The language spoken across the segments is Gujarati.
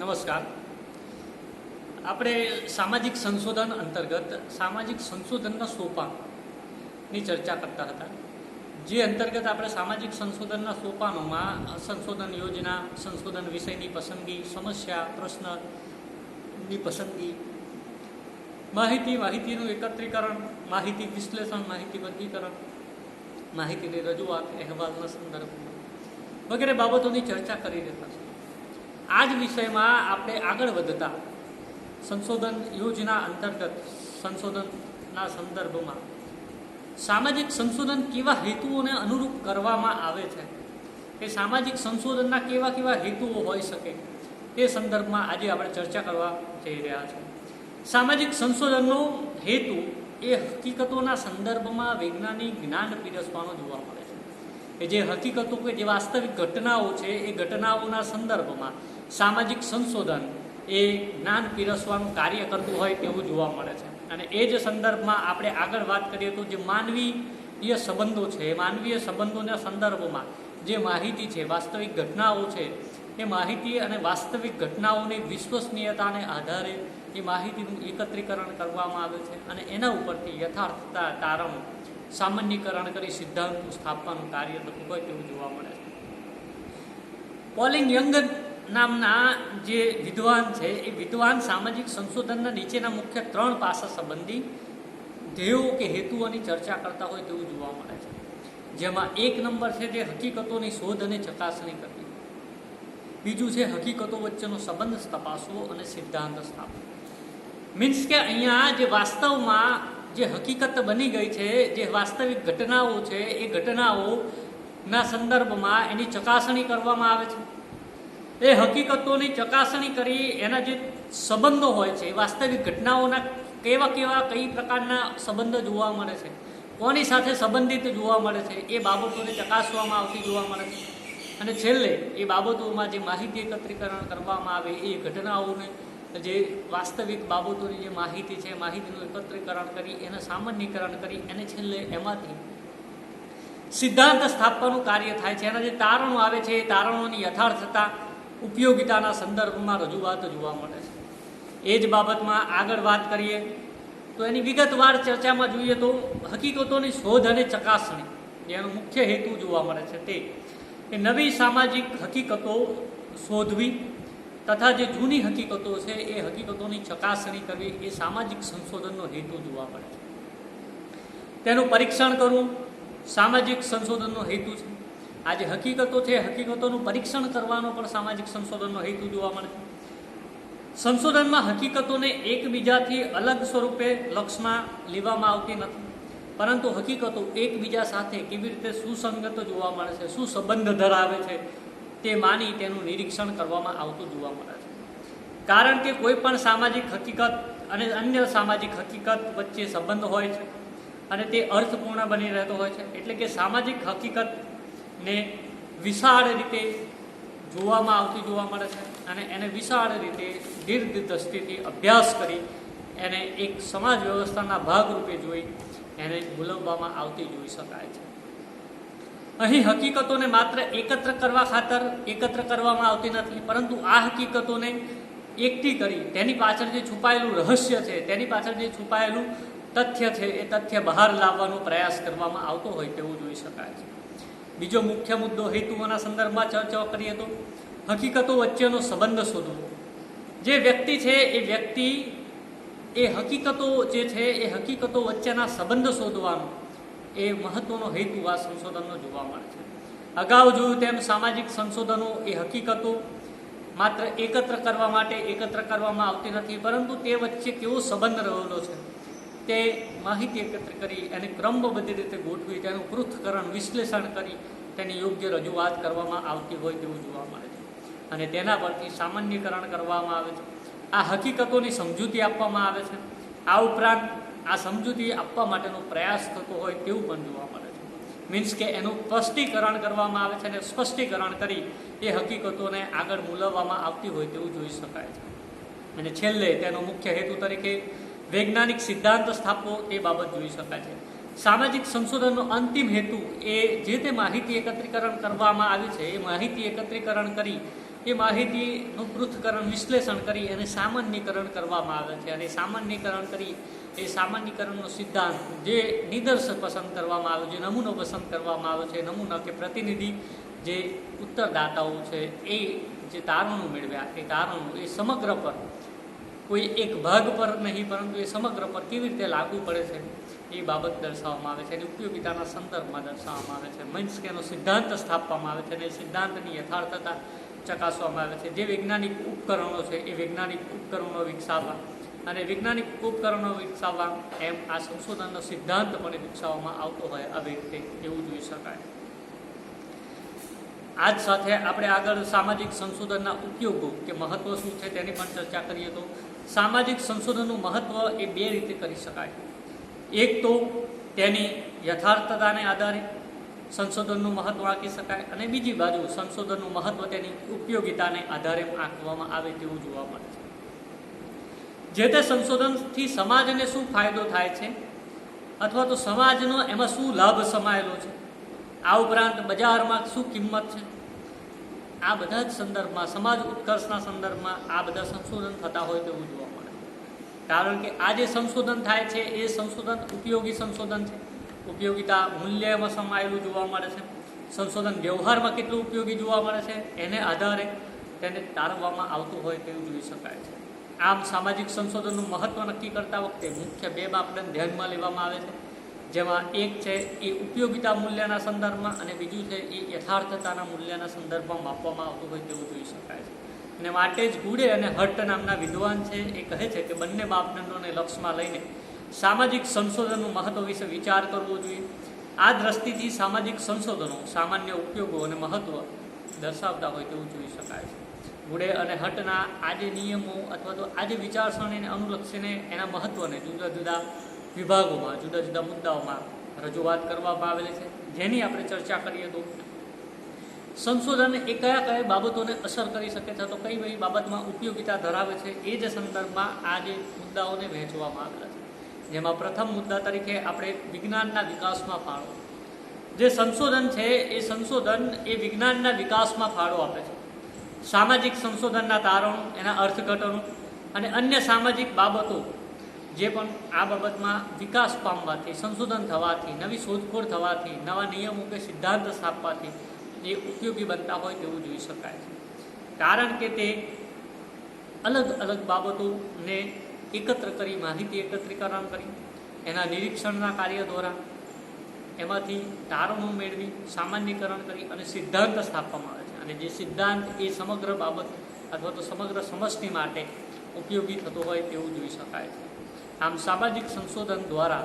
નમસ્કાર. આપણે સામાજિક સંશોધન અંતર્ગત સામાજિક સંશોધનના સોપાનની ચર્ચા કરતા હતા. જે અંતર્ગત આપણે સામાજિક સંશોધનના સોપાનોમાં સંશોધન યોજના, સંશોધન વિષયની પસંદગી, સમસ્યા, પ્રશ્નની પસંદગી, માહિતીનું એકત્રીકરણ, માહિતી વિશ્લેષણ, માહિતી વર્ગીકરણ, માહિતીની રજૂઆત, અહેવાલના સંદર્ભમાં વગેરે બાબતોની ચર્ચા કરી રહ્યા છે. આ જ વિષયમાં આપણે આગળ વધતા સંશોધન યોજના અંતર્ગત સંશોધનના સંદર્ભમાં સામાજિક સંશોધન કેવા હેતુઓને અનુરૂપ કરવામાં આવે છે, કે સામાજિક સંશોધનના કેવા કેવા હેતુઓ હોઈ શકે, તે સંદર્ભમાં આજે આપણે ચર્ચા કરવા જઈ રહ્યા છીએ. સામાજિક સંશોધનનો હેતુ એ હકીકતોના સંદર્ભમાં વૈજ્ઞાનિક જ્ઞાન પીરસવાનો જોવા મળે છે. કે જે હકીકતો કે જે વાસ્તવિક ઘટનાઓ છે, એ ઘટનાઓના સંદર્ભમાં સામાજિક સંશોધન એ જ્ઞાન પીરસવાનું કાર્ય કરતું હોય તેવું જોવા મળે છે. અને એ જ સંદર્ભમાં આપણે આગળ વાત કરીએ તો જે માનવીય સંબંધો છે, એ માનવીય સંબંધોના સંદર્ભમાં જે માહિતી છે, વાસ્તવિક ઘટનાઓ છે, એ માહિતી અને વાસ્તવિક ઘટનાઓની વિશ્વસનીયતાને આધારે એ માહિતીનું એકત્રીકરણ કરવામાં આવે છે અને એના ઉપરથી યથાર્થતા તારણ સામાન્યકરણ કરી સિદ્ધાંતો સ્થાપવાનું કાર્ય થતું હોય તેવું જોવા મળે છે. પોલિંગ યંગ નામના જે વિદ્વાન છે, એ વિદ્વાન સામાજિક સંશોધનના નીચેના મુખ્ય 3 પાસા સંબંધી ધ્યેયો કે હેતુઓની ચર્ચા કરતા હોય તેવું જોવા મળે છે. જેમાં 1 નંબર છે જે હકીકતોની શોધ અને ચકાસણી કરવી, બીજું છે હકીકતો વચ્ચેનો સંબંધ તપાસવો અને સિદ્ધાંત સ્થાપવો. મીન્સ કે અહીંયા જે વાસ્તવમાં જે હકીકત બની ગઈ છે, જે વાસ્તવિક ઘટનાઓ છે, એ ઘટનાઓના સંદર્ભમાં એની ચકાસણી કરવામાં આવે છે. એ હકીકતોની ચકાસણી કરી એના જે સંબંધો હોય છે, વાસ્તવિક ઘટનાઓના કઈ પ્રકારના સંબંધો જોવા મળે છે, કોની સાથે સંબંધિત જોવા મળે છે, એ બાબતોને ચકાસવામાં આવતી જોવા મળે છે. અને છેલ્લે એ બાબતોમાં જે માહિતી એકત્રીકરણ કરવામાં આવે, એ ઘટનાઓને જે વાસ્તવિક બાબતોની જે માહિતી છે, માહિતીનું એકત્રીકરણ કરી એને સામાન્યકરણ કરી અને છેલ્લે એમાંથી સિદ્ધાંત સ્થાપવાનું કાર્ય થાય છે. એના જે તારણો આવે છે, એ તારણોની યથાર્થતા, ઉપયોગિતાના સંદર્ભમાં રજૂઆત જોવા મળે છે. એ જ બાબતમાં આગળ વાત કરીએ તો એની વિગતવાર ચર્ચામાં જોઈએ તો હકીકતોની શોધ અને ચકાસણી એનો મુખ્ય હેતુ જોવા મળે છે. તે કે નવી સામાજિક હકીકતો શોધવી તથા જે જૂની હકીકતો છે, એ હકીકતોની ચકાસણી કરવી, એ સામાજિક સંશોધનનો હેતુ જોવા મળે છે. તેનું પરીક્ષણ કરવું સામાજિક સંશોધનનો હેતુ છે. આ જે હકીકતો છે, હકીકતોનું પરીક્ષણ કરવાનો પણ સામાજિક સંશોધનનો હેતુ જોવા મળે છે. સંશોધનમાં હકીકતોને એકબીજાથી અલગ સ્વરૂપે લક્ષમાં લેવામાં આવતી નથી, પરંતુ હકીકતો એકબીજા સાથે કેવી રીતે સુસંગત જોવા મળે છે, શું સંબંધ ધરાવે છે, તે માની તેનું નિરીક્ષણ કરવામાં આવતું જોવા મળે છે. કારણ કે કોઈ પણ સામાજિક હકીકત અને અન્ય સામાજિક હકીકત વચ્ચે સંબંધ હોય છે અને તે અર્થપૂર્ણ બની રહેતો હોય છે. એટલે કે સામાજિક હકીકતને વિશાળ રીતે જોવામાં આવતી જોવા મળે છે અને એને વિશાળ રીતે દીર્ઘ દ્રષ્ટિથી અભ્યાસ કરી એને એક સમાજ વ્યવસ્થાના ભાગરૂપે જોઈ એને મૂલવવામાં આવતી જોઈ શકાય છે. અહીં હકીકતોને માત્ર એકત્ર કરવા ખાતર એકત્ર કરવામાં આવતી નથી, પરંતુ આ હકીકતોને એકઠી કરી તેની પાછળ જે છુપાયેલું રહસ્ય છે, તેની પાછળ જે છુપાયેલું તથ્ય છે, એ તથ્ય બહાર લાવવાનો પ્રયાસ કરવામાં આવતો હોય તેવું જોઈ શકાય છે. બીજો મુખ્ય મુદ્દો હેતુઓના સંદર્ભમાં ચર્ચા કરીએ તો હકીકતો વચ્ચેનો સંબંધ શોધવો. જે વ્યક્તિ છે, એ વ્યક્તિ એ હકીકતો જે છે, એ હકીકતો વચ્ચેના સંબંધ શોધવાનો એ મહત્વનો હેતુ આ સંશોધનનો જોવા મળે છે. અગાઉ જોયું તેમ સામાજિક સંશોધનો એ હકીકતો માત્ર એકત્ર કરવા માટે એકત્ર કરવામાં આવતી નથી, પરંતુ તે વચ્ચે કેવો સંબંધ રહેલો છે તે માહિતી એકત્ર કરી એને ક્રમબદ્ધ રીતે ગોઠવી તેનું પૃથ્થકરણ, વિશ્લેષણ કરી તેની યોગ્ય રજૂઆત કરવામાં આવતી હોય તેવું જોવા મળે છે. અને તેના પરથી સામાન્યકરણ કરવામાં આવે છે. આ હકીકતોની સમજૂતી આપવામાં આવે છે. આ ઉપરાંત આ સમજૂતી આપવા માટેનો પ્રયાસ થતો હોય તેવું પણ જોવા મળે છે. મીન્સ કે એનું સ્પષ્ટીકરણ કરવામાં આવે છે અને સ્પષ્ટીકરણ કરી એ હકીકતોને આગળ મૂલવવામાં આવતી હોય તેવું જોઈ શકાય છે. અને છેલ્લે તેનો મુખ્ય હેતુ તરીકે વૈજ્ઞાનિક સિદ્ધાંત સ્થાપવો તે બાબત જોઈ શકાય છે. સામાજિક સંશોધનનો અંતિમ હેતુ એ જે તે માહિતી એકત્રીકરણ કરવામાં આવી છે, એ માહિતી એકત્રીકરણ કરી એ માહિતીનું પૃથ્થકરણ વિશ્લેષણ કરી અને સામાન્યકરણ કરવામાં આવે છે. અને સામાન્યકરણ કરી એ સામાન્યકરણનો સિદ્ધાંત જે નિદર્શ પસંદ કરવામાં આવે, જે નમૂનો પસંદ કરવામાં આવે છે, નમૂના કે પ્રતિનિધિ જે ઉત્તરદાતાઓ છે એ જે તારણો મેળવ્યા એ તારણો એ સમગ્ર પર, કોઈ એક ભાગ પર નહીં પરંતુ એ સમગ્ર પર કેવી રીતે લાગુ પડે છે એ બાબત દર્શાવવામાં આવે છે. એની ઉપયોગિતાના સંદર્ભમાં દર્શાવવામાં આવે છે. મીન્સ કે એનો સિદ્ધાંત સ્થાપવામાં આવે છે અને સિદ્ધાંતની યથાર્થતા ચકાસવામાં આવે છે. જે વૈજ્ઞાનિક ઉપકરણો છે એ વૈજ્ઞાનિક ઉપકરણો વિકસાવવા અને વૈજ્ઞાનિક ઉપકરણો વિકસાવવા એમ આ સંશોધનનો સિદ્ધાંત પણ વિકસાવવામાં આવતો હોય આવી રીતે એવું જોઈ શકાય. આજ સાથે આપણે આગળ સામાજિક સંશોધનના ઉપયોગો કે મહત્વ શું છે તેની પણ ચર્ચા કરીએ તો સામાજિક સંશોધનનું મહત્વ એ બે રીતે કરી શકાય. એક તો તેની યથાર્થતાને આધારે સંશોધનનું મહત્વ આંકી શકાય અને બીજી બાજુ સંશોધનનું મહત્વ તેની ઉપયોગિતાને આધારે આંકવામાં આવે તેવું જોવા મળે છે. જે તે સંશોધનથી સમાજને શું ફાયદો થાય છે અથવા તો સમાજનો એમાં શું લાભ સમાયેલો છે, આ ઉપરાંત બજારમાં શું કિંમત છે, આ બધા જ સંદર્ભમાં સમાજ ઉત્કર્ષના સંદર્ભમાં આ બધા સંશોધન થતા હોય તેવું જોવા મળે. કારણ કે આ જે સંશોધન થાય છે એ સંશોધન ઉપયોગી સંશોધન છે. ઉપયોગિતા મૂલ્યમાં સમાયેલું જોવા મળે છે. સંશોધન વ્યવહારમાં કેટલું ઉપયોગી જોવા મળે છે એને આધારે તેને તારવવામાં આવતું હોય તેવું જોઈ શકાય છે. આમ સામાજિક સંશોધનનું મહત્વ નક્કી કરતા વખતે મુખ્ય બે માપદંડ ધ્યાનમાં લેવામાં આવે છે, જેમાં એક છે એ ઉપયોગિતા મૂલ્યના સંદર્ભમાં અને બીજું છે એ યથાર્થતાના મૂલ્યના સંદર્ભમાં માપવામાં આવતું હોય તેવું જોઈ શકાય છે. અને માટે જ ગુડે અને હટ્ટ નામના વિદ્વાન છે એ કહે છે કે બંને માપદંડોને લક્ષમાં લઈને સામાજિક સંશોધનનું મહત્વ વિશે વિચાર કરવો જોઈએ. આ દ્રષ્ટિથી સામાજિક સંશોધનો સામાન્ય ઉપયોગો અને મહત્વ દર્શાવતા હોય તેવું જોઈ શકાય છે. ગુડે અને હટ્ટના આ જે નિયમો અથવા તો આ જે વિચારસરણીને અનુલક્ષીને એના મહત્વને જુદા જુદા વિભાગોમાં જુદા જુદા મુદ્દાઓમાં રજૂઆત કરવામાં આવેલી છે, જેની આપણે ચર્ચા કરીએ તો સંશોધન એ કયા કયા બાબતોને અસર કરી શકે છે, તો કઈ કઈ બાબતમાં ઉપયોગિતા ધરાવે છે એ જ સંદર્ભમાં આ જે મુદ્દાઓને વહેંચવામાં આવેલા છે. જેમાં પ્રથમ મુદ્દા તરીકે આપણે વિજ્ઞાનના વિકાસમાં ફાળો. જે સંશોધન છે એ સંશોધન એ વિજ્ઞાનના વિકાસમાં ફાળો આપે છે. સામાજિક સંશોધનના તારણો, એના અર્થઘટનો અને અન્ય સામાજિક બાબતો જે પણ આ બાબતમાં વિકાસ પામવાથી, સંશોધન થવાથી, નવી શોધખોળ થવાથી, નવા નિયમો કે સિદ્ધાંત સ્થાપવાથી એ ઉપયોગી બનતા હોય તેવું જોઈ શકાય છે. કારણ કે તે અલગ અલગ બાબતોને એકત્ર કરી, માહિતી એકત્રીકરણ કરી, એના નિરીક્ષણના કાર્ય દ્વારા એમાંથી તારણો મેળવી, સામાન્યકરણ કરી અને સિદ્ધાંત સ્થાપવામાં આવે છે. અને જે સિદ્ધાંત એ સમગ્ર બાબત અથવા તો સમગ્ર સમષ્ટિ માટે ઉપયોગી થતો હોય તેવું જોઈ શકાય છે. આમ સામાજિક સંશોધન દ્વારા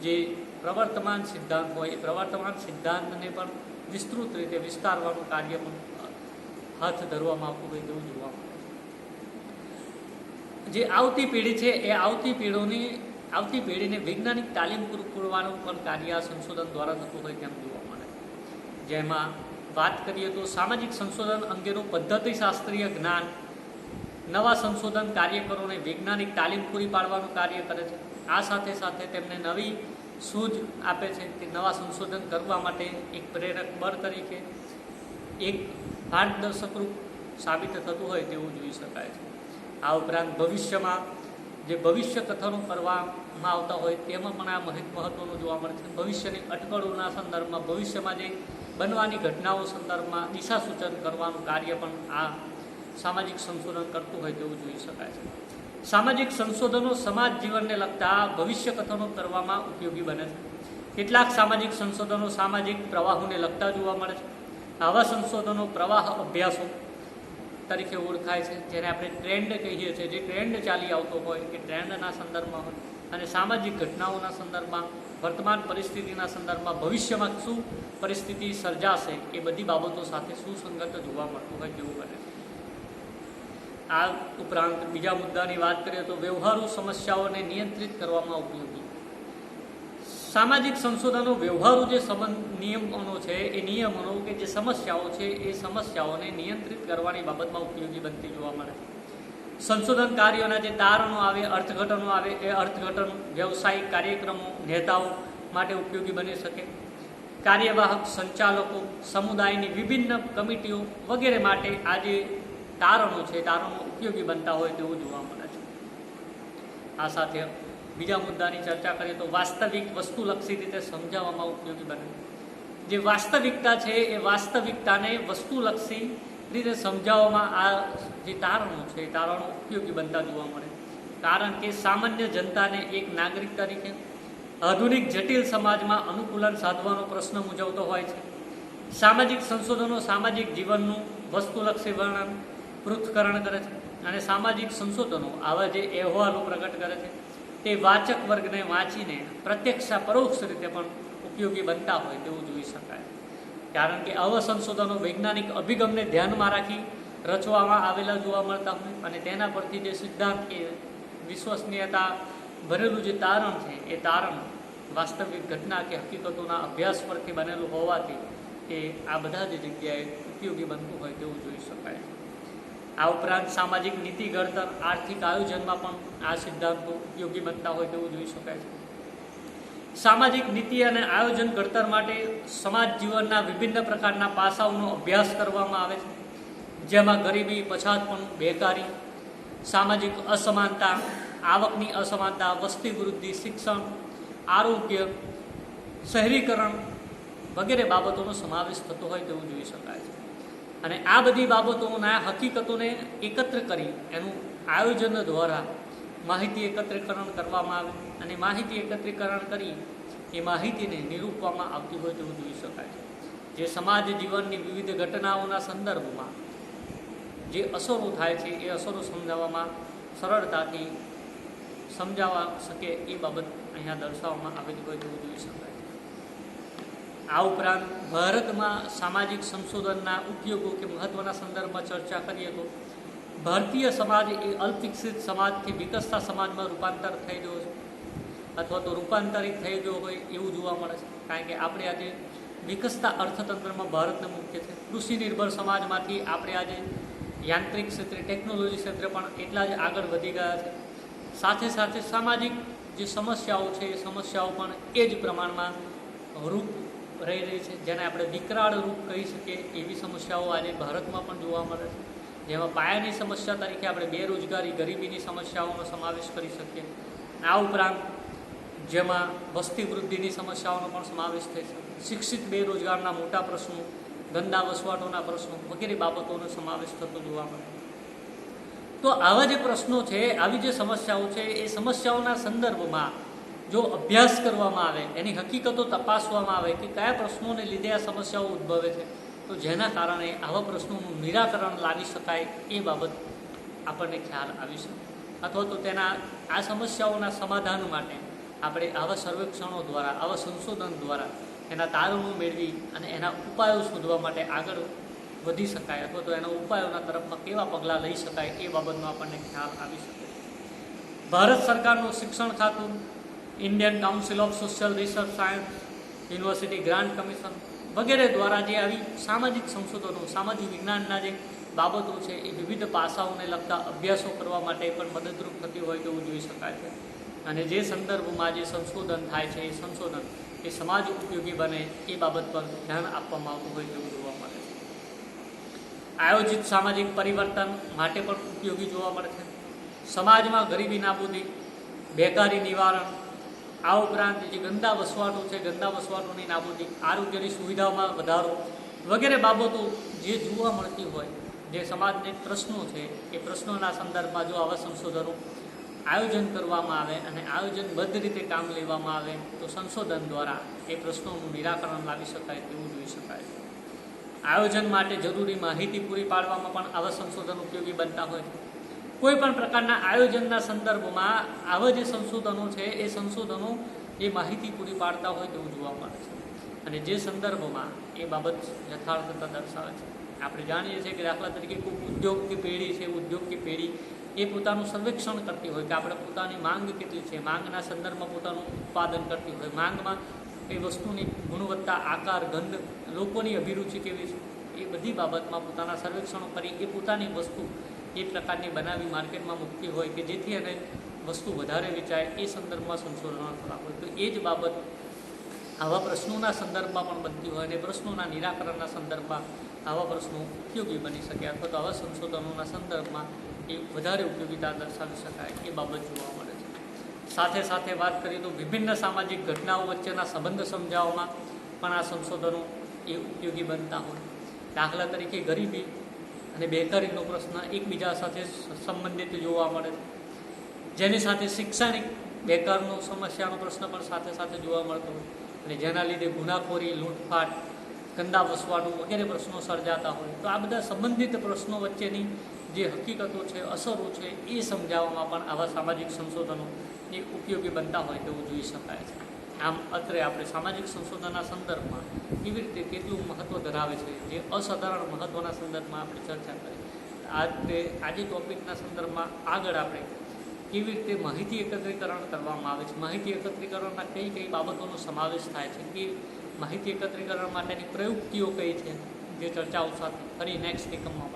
જે પ્રવર્તમાન સિદ્ધાંત હોય એ પ્રવર્તમાન સિદ્ધાંતને પણ વિસ્તૃત રીતે વિસ્તારવાનું કાર્ય પણ હાથ ધરવામાં આવતું હોય તેવું જોવા મળે છે. જે આવતી પેઢી છે એ આવતી પેઢીને વૈજ્ઞાનિક તાલીમ પૂરું પાડવાનું પણ કાર્ય સંશોધન દ્વારા થતું હોય તેમ જોવા મળે છે. જેમાં વાત કરીએ તો સામાજિક સંશોધન અંગેનું પદ્ધતિશાસ્ત્રીય જ્ઞાન નવા સંશોધન કાર્યકરોને વૈજ્ઞાનિક તાલીમ પૂરી પાડવાનું કાર્ય કરે છે. આ સાથે સાથે તેમને નવી સૂઝ આપે છે કે નવા સંશોધન કરવા માટે એક પ્રેરક બળ તરીકે એક માર્ગદર્શકરૂપ સાબિત થતું હોય તેવું જોઈ શકાય છે. આ ઉપરાંત ભવિષ્યમાં જે ભવિષ્ય કથનો કરવામાં આવતા હોય તેમાં પણ આ મહત્વનું જોવા મળે છે. ભવિષ્યની અટકળોના સંદર્ભમાં, ભવિષ્યમાં જે બનવાની ઘટનાઓ સંદર્ભમાં દિશા સૂચન કરવાનું કાર્ય પણ આ સામાજિક સંશોધન કરતું હોય તેવું જોઈ શકાય છે. સામાજિક સંશોધનો સમાજ જીવનને લગતા ભવિષ્ય કથનો કરવામાં ઉપયોગી બને છે. કેટલાક સામાજિક સંશોધનો સામાજિક પ્રવાહોને લગતા જોવા મળે છે. આવા સંશોધનો પ્રવાહ અભ્યાસો તરીકે ઓળખાય છે, જેને આપણે ટ્રેન્ડ કહીએ છીએ. જે ટ્રેન્ડ ચાલી આવતો હોય એ ટ્રેન્ડના સંદર્ભમાં હોય અને સામાજિક ઘટનાઓના સંદર્ભમાં, વર્તમાન પરિસ્થિતિના સંદર્ભમાં ભવિષ્યમાં શું પરિસ્થિતિ સર્જાશે એ બધી બાબતો સાથે સુસંગત જોવા મળતું હોય તેવું બને છે. આ ઉપરાંત બીજા મુદ્દાની વાત કરીએ તો વ્યવહારુ સમસ્યાઓને નિયંત્રિત કરવામાં ઉપયોગી. સામાજિક સંશોધનો વ્યવહારુ જે નિયમનો છે એ નિયમનો કે જે સમસ્યાઓ છે એ સમસ્યાઓને નિયંત્રિત કરવાની બાબતમાં ઉપયોગી બનતી જોવા મળે છે. સંશોધન કાર્યોના જે તારણો આવે, અર્થઘટનો આવે એ અર્થઘટન વ્યવસાયિક કાર્યક્રમો નેતાઓ માટે ઉપયોગી બની શકે. કાર્યવાહક સંચાલકો, સમુદાયની વિભિન્ન કમિટીઓ વગેરે માટે આ જે તારણો છે તારણો ઉપયોગી બનતા હોય તેવું જોવા મળે છે. આ સાથે બીજા મુદ્દાની ચર્ચા કરીએ તો વાસ્તવિક વસ્તુલક્ષી રીતે સમજાવવામાં ઉપયોગી બને. જે વાસ્તવિકતા છે એ વાસ્તવિકતાને વસ્તુલક્ષી રીતે સમજાવવામાં આ જે તારણો છે એ તારણો ઉપયોગી બનતા જોવા મળે. કારણ કે સામાન્ય જનતાને એક નાગરિક તરીકે આધુનિક જટિલ સમાજમાં અનુકૂલન સાધવાનો પ્રશ્ન મૂંઝવતો હોય છે. સામાજિક સંશોધનો સામાજિક જીવનનું વસ્તુલક્ષી વર્ણન પૃથ્થકરણ કરે છે અને સામાજિક સંશોધનો આવા જે અહેવાલો પ્રગટ કરે છે તે વાચક વર્ગને વાંચીને પ્રત્યક્ષ પરોક્ષ રીતે પણ ઉપયોગી બનતા હોય તેવું જોઈ શકાય. કારણ કે આવા સંશોધનો વૈજ્ઞાનિક અભિગમને ધ્યાનમાં રાખી રચવામાં આવેલા જોવા મળતા હોય અને તેના પરથી જે સિદ્ધાંત કે વિશ્વસનીયતા ભરેલું જે તારણ છે એ તારણ વાસ્તવિક ઘટના કે હકીકતોના અભ્યાસ પરથી બનેલું હોવાથી એ આ બધા જ જગ્યાએ ઉપયોગી બનતું હોય તેવું જોઈ શકાય. આ ઉપરાંત સામાજિક નીતિ ઘડતર આર્થિક આયોજનમાં પણ આ સિદ્ધાંતો ઉપયોગી બનતા હોય તેવું જોઈ શકાય છે. સામાજિક નીતિ અને આયોજન ઘડતર માટે સમાજ જીવનના વિભિન્ન પ્રકારના પાસાઓનો અભ્યાસ કરવામાં આવે છે, જેમાં ગરીબી, પછાતપણું, બેકારી, સામાજિક અસમાનતા, આવકની અસમાનતા, વસ્તી વૃદ્ધિ, શિક્ષણ, આરોગ્ય, શહેરીકરણ વગેરે બાબતોનો સમાવેશ થતો હોય તેવું જોઈ શકાય છે. અને આ બધી બાબતોના હકીકતોને એકત્ર કરી એનું આયોજન દ્વારા માહિતી એકત્રીકરણ કરવામાં આવે અને માહિતી એકત્રીકરણ કરી એ માહિતીને નિરૂપવામાં આવતી હોય તેવું જોઈ શકાય છે. જે સમાજ જીવનની વિવિધ ઘટનાઓના સંદર્ભમાં જે અસરો થાય છે એ અસરો સમજાવવામાં સરળતાથી સમજાવવા શકે એ બાબત અહીંયા દર્શાવવામાં આવેલી હોય તેવું જોઈ શકાય છે. આ ઉપરાંત ભારતમાં સામાજિક સંશોધનના ઉપયોગો કે મહત્ત્વના સંદર્ભમાં ચર્ચા કરીએ તો ભારતીય સમાજ એ અલ્પવિકસિત સમાજથી વિકસતા સમાજમાં રૂપાંતર થઈ ગયો છે અથવા તો રૂપાંતરિત થઈ ગયો હોય એવું જોવા મળે છે. કારણ કે આપણે આજે વિકસતા અર્થતંત્રમાં ભારતને મુખ્ય છે. કૃષિ નિર્ભર સમાજમાંથી આપણે આજે યાંત્રિક ક્ષેત્રે, ટેકનોલોજી ક્ષેત્રે પણ એટલા જ આગળ વધી ગયા છે. સાથે સાથે સામાજિક જે સમસ્યાઓ છે એ સમસ્યાઓ પણ એ જ પ્રમાણમાં રૂપ રહી છે, જેને આપણે વિકરાળ રૂપ કહી શકીએ એવી સમસ્યાઓ આજે ભારતમાં પણ જોવા મળે છે. જેમાં પાયાની સમસ્યા તરીકે આપણે બેરોજગારી, ગરીબીની સમસ્યાઓનો સમાવેશ કરી શકીએ. આ ઉપરાંત જેમાં વસ્તી વૃદ્ધિની સમસ્યાઓનો પણ સમાવેશ થઈ શકે, શિક્ષિત બેરોજગારના મોટા પ્રશ્નો, ગંદા વસવાટોના પ્રશ્નો વગેરે બાબતોનો સમાવેશ થતો જોવા મળે. તો આવા જે પ્રશ્નો છે, આવી જે સમસ્યાઓ છે એ સમસ્યાઓના સંદર્ભમાં જો અભ્યાસ કરવામાં આવે, એની હકીકતો તપાસવામાં આવે કે કયા પ્રશ્નોને લીધે આ સમસ્યાઓ ઉદ્ભવે છે, તો જેના કારણે આવા પ્રશ્નોનું નિરાકરણ લાવી શકાય એ બાબત આપણને ખ્યાલ આવી શકે. અથવા તો તેના આ સમસ્યાઓના સમાધાન માટે આપણે આવા સર્વેક્ષણો દ્વારા, આવા સંશોધન દ્વારા એના તારણો મેળવી અને એના ઉપાયો શોધવા માટે આગળ વધી શકાય અથવા તો એના ઉપાયોના તરફમાં કેવા પગલાં લઈ શકાય એ બાબતનો આપણને ખ્યાલ આવી શકે. ભારત સરકારનું શિક્ષણ ખાતું, Indian council of social research science, university grant commission વગેરે દ્વારા જે આવી સામાજિક સંશોધનો, સામાજિક વિજ્ઞાનના જે બાબતો છે એ વિવિધ પાસાઓને લગતા અભ્યાસો કરવા માટે પણ મદદરૂપ થતી હોય તેવું જોઈ શકાય છે. અને જે સંદર્ભમાં જે સંશોધન થાય છે એ સંશોધન એ સમાજ ઉપયોગી બને એ બાબત પર ધ્યાન આપવામાં આવતું હોય તેવું જોવા મળે છે. આયોજિત સામાજિક પરિવર્તન માટે પણ ઉપયોગી જોવા મળે છે. સમાજમાં ગરીબી નાબૂદી, બેકારી નિવારણ, આ ઉપરાંત જે ગંદા વસવાટો છે, ગંદા વસવાટોની નાબૂદી, આરોગ્યની સુવિધાઓમાં વધારો વગેરે બાબતો જે જોવા મળતી હોય, જે સમાજને પ્રશ્નો છે એ પ્રશ્નોના સંદર્ભમાં જો આવા સંશોધનો આયોજન કરવામાં આવે અને આયોજનબદ્ધ રીતે કામ લેવામાં આવે તો સંશોધન દ્વારા એ પ્રશ્નોનું નિરાકરણ લાવી શકાય તેવું જોઈ શકાય છે. આયોજન માટે જરૂરી માહિતી પૂરી પાડવામાં પણ આવા સંશોધન ઉપયોગી બનતા હોય છે. કોઈ પણ પ્રકારના આયોજનના સંદર્ભમાં આવા જે સંશોધનો છે એ સંશોધનો એ માહિતી પૂરી પાડતા હોય તેવું જોવા મળે છે અને જે સંદર્ભમાં એ બાબત યથાર્થતા દર્શાવે છે. આપણે જાણીએ છીએ કે દાખલા તરીકે કોઈ ઉદ્યોગની પેઢી છે, ઉદ્યોગની પેઢી એ પોતાનું સર્વેક્ષણ કરતી હોય કે આપણે પોતાની માંગ કેટલી છે, માંગના સંદર્ભમાં પોતાનું ઉત્પાદન કરતી હોય, માંગમાં એ વસ્તુની ગુણવત્તા, આકાર, ગંધ, લોકોની અભિરુચિ કેવી છે, એ બધી બાબતમાં પોતાના સર્વેક્ષણો કરી એ પોતાની વસ્તુ એ પ્રકારની બનાવી માર્કેટમાં મૂકતી હોય કે જેથી એને વસ્તુ વધારે વેચાય એ સંદર્ભમાં સંશોધનો થતા હોય. તો એ જ બાબત આવા પ્રશ્નોના સંદર્ભમાં પણ બનતી હોય અને પ્રશ્નોના નિરાકરણના સંદર્ભમાં આવા પ્રશ્નો ઉપયોગી બની શકે અથવા તો આવા સંશોધનોના સંદર્ભમાં એ વધારે ઉપયોગિતા દર્શાવી શકાય એ બાબત જોવા મળે છે. સાથે સાથે વાત કરીએ તો વિભિન્ન સામાજિક ઘટનાઓ વચ્ચેના સંબંધ સમજાવવામાં પણ આ સંશોધનો એ ઉપયોગી બનતા હોય. દાખલા તરીકે ગરીબી અને બેકારીનો પ્રશ્ન એકબીજા સાથે સંબંધિત જોવા મળે છે, જેની સાથે શૈક્ષણિક બેકારનો સમસ્યાનો પ્રશ્ન પણ સાથે સાથે જોવા મળતો હોય અને જેના લીધે ગુનાખોરી, લૂંટફાટ, ગંદા વસવાનું વગેરે પ્રશ્નો સર્જાતા હોય. તો આ બધા સંબંધિત પ્રશ્નો વચ્ચેની જે હકીકતો છે, અસરો છે, એ સમજાવવામાં પણ આવા સામાજિક સંશોધનો એ ઉપયોગી બનતા હોય તેવું જોઈ શકાય છે. આમ અત્રે આપણે સામાજિક સંશોધનના સંદર્ભમાં કેવી રીતે કેટલું મહત્ત્વ ધરાવે છે, જે અસાધારણ મહત્ત્વના સંદર્ભમાં આપણે ચર્ચા કરી. આજે ટૉપિકના સંદર્ભમાં આગળ આપણે કેવી રીતે માહિતી એકત્રીકરણ કરવામાં આવે છે, માહિતી એકત્રીકરણના કઈ કઈ બાબતોનો સમાવેશ થાય છે, કે માહિતી એકત્રીકરણ માટેની પ્રયુક્તિઓ કઈ છે, જે ચર્ચાઓ સાથે ફરી નેક્સ્ટ એકમમાં